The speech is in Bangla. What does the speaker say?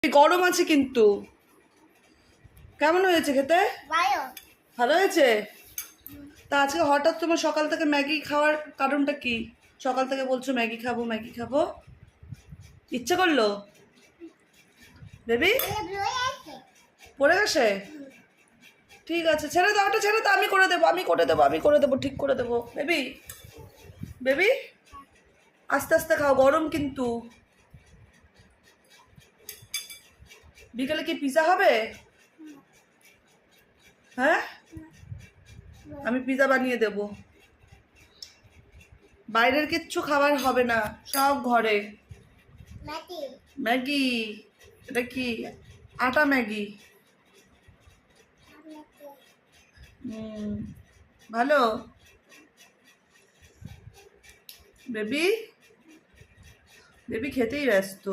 গরম আছে কিন্তু। কেমন হয়েছে খেতে? ভালো হয়েছে। তা আজকে হঠাৎ তোমার সকাল থেকে ম্যাগি খাওয়ার কারণটা কি? সকাল থেকে বলছো ম্যাগি খাবো ম্যাগি খাবো, ইচ্ছে করলো? বেবি পড়ে গেছে? ঠিক আছে, ছেড়ে দাও, ওটা ছেড়ে দাও, আমি করে দেবো, আমি করে দেবো, আমি করে দেবো, ঠিক করে দেবো। বেবি বেবি আস্তে আস্তে খাও, গরম কিন্তু। বিকেলে কি পিজা হবে? হ্যাঁ, আমি পিজা বানিয়ে দেব। বাইরের কিচ্ছু খাবার হবে না, সব ঘরে। ম্যাগি, এটা কি? আটা ম্যাগি। ভালো। বেবি বেবি খেতেই ব্যস্ত।